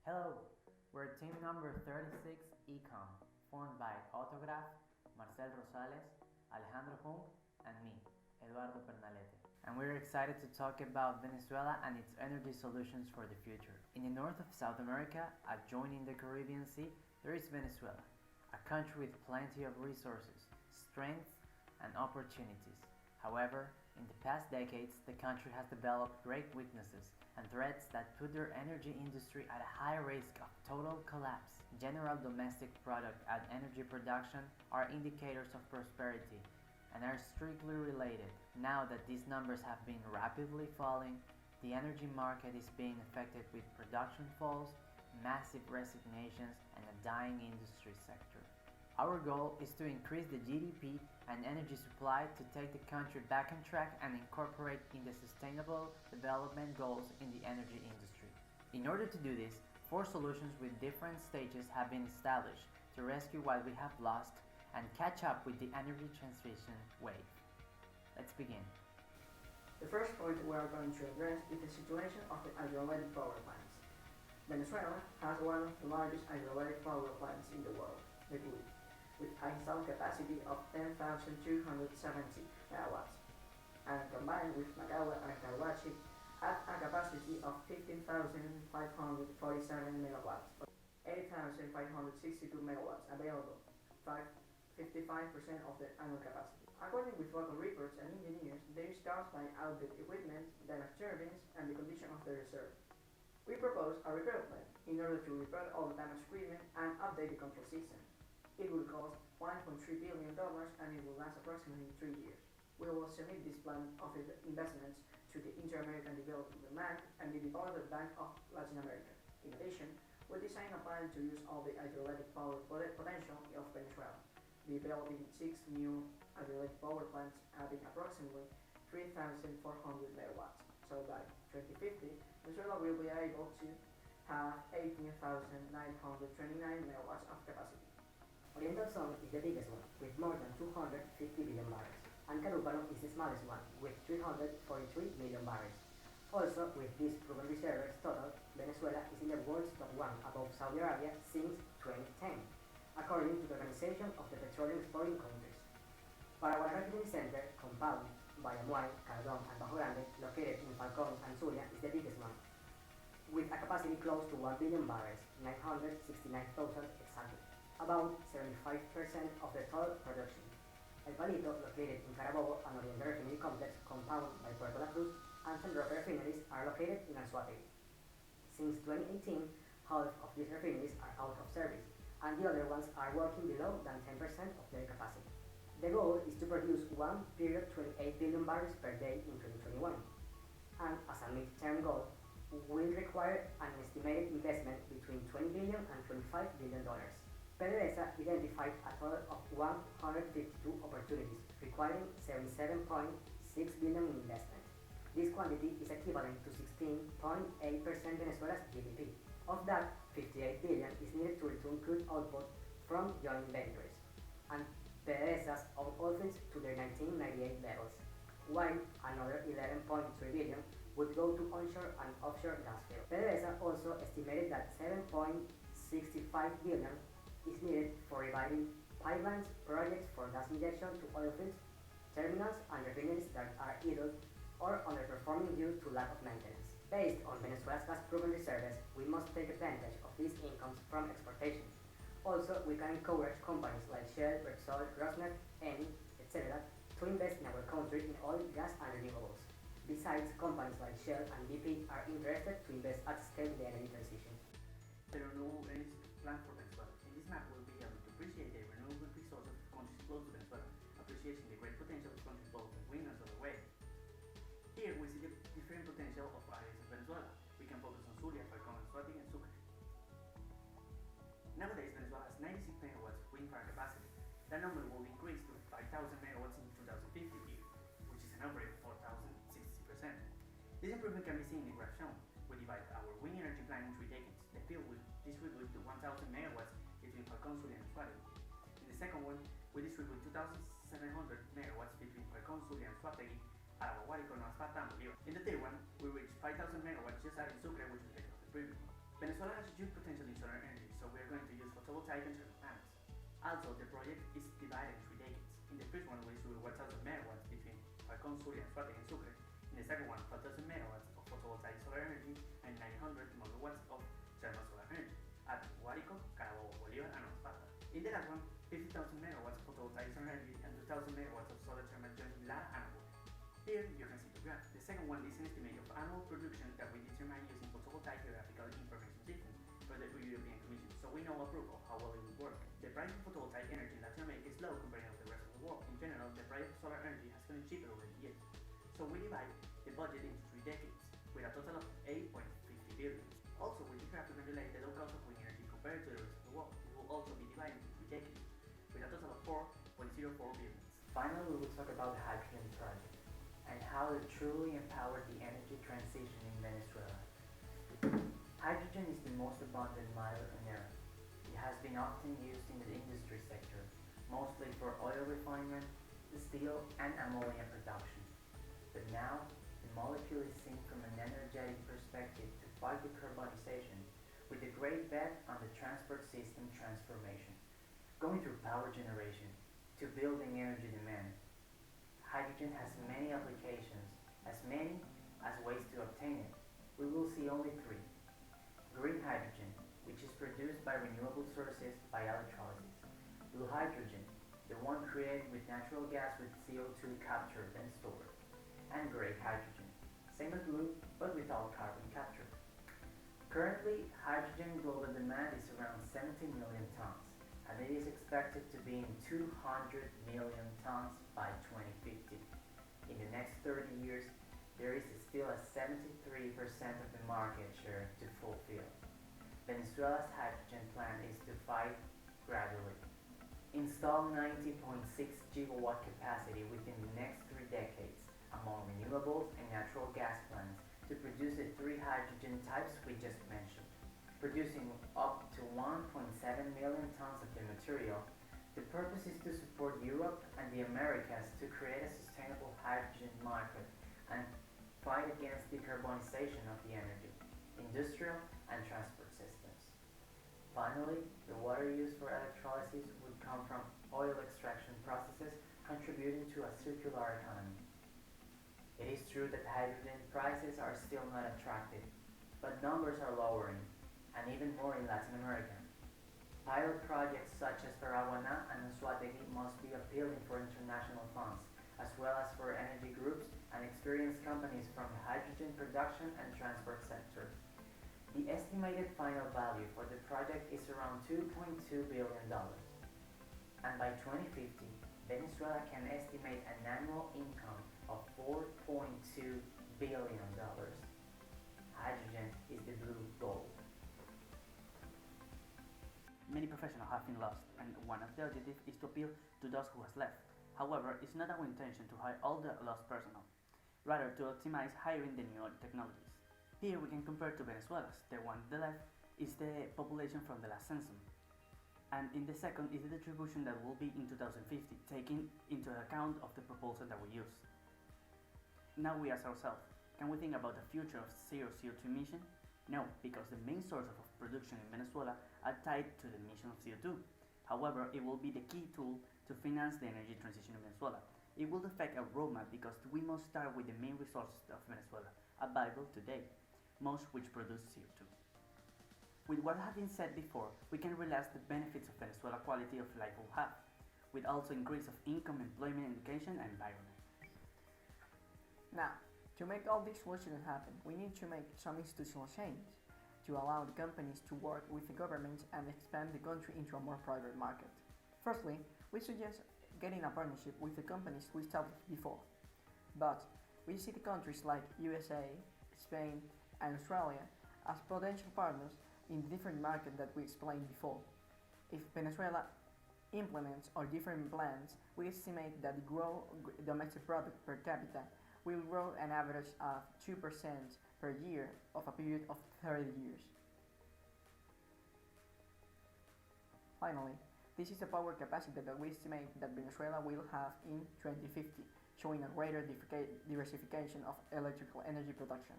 Hello, we're team number 36 ECOM, formed by Autograph, Marcel Rosales, Alejandro Jung, and me, Eduardo Pernalete. And we're excited to talk about Venezuela and its energy solutions for the future. In the north of South America, adjoining the Caribbean Sea, there is Venezuela, a country with plenty of resources, strengths, and opportunities. However, in the past decades, the country has developed great weaknesses and threats that put their energy industry at a high risk of total collapse. General domestic product and energy production are indicators of prosperity and are strictly related. Now that these numbers have been rapidly falling, the energy market is being affected with production falls, massive resignations, and a dying industry sector. Our goal is to increase the GDP and energy supply to take the country back on track and incorporate in the sustainable development goals in the energy industry. In order to do this, 4 solutions with different stages have been established to rescue what we have lost and catch up with the energy transition wave. Let's begin. The first point we are going to address is the situation of the hydroelectric power plants. Venezuela has one of the largest hydroelectric power plants in the world, the GUI, with a installed capacity of 10,270 megawatts, and combined with Magawa and Carhuachi at a capacity of 15,547 megawatts, 8,562 megawatts available, 55% of the annual capacity. According with local reports and engineers, there is caused by outdated equipment, damaged turbines, and the condition of the reserve. We propose a repair plan in order to repair all the damaged equipment and update the control system. It will cost $1.3 billion and it will last approximately 3 years. We will submit this plan of investments to the Inter-American Development Bank and the Development Bank of Latin America. In addition, we designed a plan to use all the hydroelectric power potential of Venezuela, developing 6 new hydroelectric power plants adding approximately 3,400 megawatts. So by 2050, Venezuela will be able to have 18,929 megawatts of capacity. Oriental Zone is the biggest one, with more than 250 billion barrels, and Carúpano is the smallest one, with 343 million barrels. Also, with these proven reserves total, Venezuela is in the world's top 1 above Saudi Arabia since 2010, according to the Organization of the Petroleum Exporting Countries. Paraguay Refining Center, compound by Amuay, Cardón, and Bajo Grande, located in Falcón and Zulia, is the biggest one, with a capacity close to 1 billion barrels, 969,000 exactly, about 75% of the total production. El Palito, located in Carabobo, and Oriental Refinery Complex, compound by Puerto La Cruz, and San Roque refineries are located in Anzoátegui. Since 2018, half of these refineries are out of service, and the other ones are working below than 10% of their capacity. The goal is to produce 1.28 billion barrels per day in 2021, and as a mid-term goal, will require an estimated investment between $20 billion and $25 billion. PDVSA identified a total of 152 opportunities, requiring 77.6 billion in investment. This quantity is equivalent to 16.8% Venezuela's GDP. Of that, 58 billion is needed to return crude output from joint ventures, and PDVSA's own oil fields to their 1998 levels, while another 11.3 billion would go to onshore and offshore gas fields. PDVSA also estimated that 7.65 billion is needed for reviving pipelines projects for gas injection to oil fields, terminals, and refineries that are idle or underperforming due to lack of maintenance. Based on Venezuela's gas-proven reserves, we must take advantage of these incomes from exportation. Also, we can encourage companies like Shell, Repsol, Rosneft, Eni, etc. to invest in our country in oil, gas, and renewables. Besides, companies like Shell and BP are interested to invest at scale in the energy transition. The renewable energy plan for Venezuela. In this map, we'll be able to appreciate the renewable resources of countries close to Venezuela, appreciating the great potential of countries both in wind and solar wave. Here we see the different potential of areas of Venezuela. We can focus on Zulia, Falcón, Anzoátegui, and Sucre. Nowadays, Venezuela has 96 megawatts wind farm capacity. That number will increase to 5,000 megawatts in 2050 year, which is an upgrade of 4,060%. This improvement can be seen in the graph shown. We divide our wind energy plan in 3 decades. The field will distribute to 1,000 megawatts between Falcón, Zulia, and Anzoátegui. In the second one, we distribute 2,700 megawatts between Falcón, Zulia, and Anzoátegui, Araguari, Esparta, and Bolívar. In the third one, we reach 5,000 megawatts just adding Sucre, which is the previous one. Venezuela Venezuela has huge potential in solar energy, so we are going to use photovoltaic and solar panels. Also, the project is divided in 3 decades. In the first one, we issue 1,000 megawatts between Falcón Sur and Suárez and Sucre. In the second one, 5,000 megawatts of photovoltaic solar energy and 900 megawatts of thermal solar energy at Guárico, Carabobo, Bolívar, and Esparta. In the last one, 50,000 megawatts of photovoltaic solar energy and 2,000 megawatts of solar thermal joint in Lara and Abuela. Here you can see the graph. The second one is an estimate of annual production that we determine using photovoltaic geographical information system for the European Commission, so we know a proof of how well it will work. The price of photovoltaic energy in Latin America is low compared to the rest of the world. In general, the price of solar energy has gotten cheaper over the years. So we divide the budget into 3 decades, with a total of 8.50 billion. Also, with the graph we can relate the low cost of wind energy compared to the rest of the world. It will also be divided into 3 decades, with a total of 4.04 billion. Finally, we will talk about the hydrogen project and how it truly empowered the energy transition in Venezuela. Hydrogen is the most abundant matter on Earth. It has been often used in the industry sector, mostly for oil refinement, steel, and ammonia production. But now, the molecule is seen from an energetic perspective to fight decarbonization, with a great bet on the transport system transformation, going through power generation to building energy demand. Hydrogen has many applications, as many as ways to obtain it. We will see only 3. Green hydrogen, which is produced by renewable sources by electrolysis. Blue hydrogen, the one created with natural gas with CO2 captured and stored. And gray hydrogen, same as blue, but without carbon capture. Currently, hydrogen global demand is around 70 million tons, and it is expected to be in 200 million tons by 2050. In the next 30 years, there is still a 73% of the market share to fulfill. Venezuela's hydrogen plan is to fight gradually. Install 90.6 gigawatt capacity within the next 3 decades among renewables and natural gas plants to produce the 3 hydrogen types we just mentioned, producing up to 1.7 million tons of the material. The purpose is to support Europe and the Americas to create a sustainable hydrogen market and fight against decarbonization of the energy, industrial and transport systems. Finally, the water used for electrolysis would come from oil extraction processes, contributing to a circular economy. It is true that hydrogen prices are still not attractive, but numbers are lowering, and even more in Latin America. Pilot projects such as Paraguaná and Anzoátegui must be appealing for international funds, as well as for energy groups and experienced companies from the hydrogen production and transport sector. The estimated final value for the project is around $2.2 billion. And by 2050, Venezuela can estimate an annual income of $4.2 billion. Hydrogen is the blue gold. Many professionals have been lost, and one of the objectives is to appeal to those who has left. However, it's not our intention to hire all the lost personnel, rather to optimize hiring the new technologies. Here we can compare to Venezuela's. The one on the left is the population from the last census, and in the second is the distribution that will be in 2050, taking into account of the proposal that we use. Now we ask ourselves, can we think about the future of zero CO2 emission? No, because the main source of production in Venezuela are tied to the emission of CO2. However, it will be the key tool to finance the energy transition in Venezuela. It will affect our roadmap because we must start with the main resources of Venezuela, available today, most which produce CO2. With what has been said before, we can realize the benefits of Venezuela quality of life will have, with also increase of income, employment, education, and environment. Now, to make all these solutions happen, we need to make some institutional change to allow the companies to work with the government and expand the country into a more private market. Firstly, we suggest getting a partnership with the companies we established before. But we see the countries like USA, Spain, and Australia as potential partners in the different markets that we explained before. If Venezuela implements our different plans, we estimate that the domestic product per capita will grow an average of 2% per year of a period of 30 years. Finally, this is the power capacity that we estimate that Venezuela will have in 2050, showing a greater diversification of electrical energy production.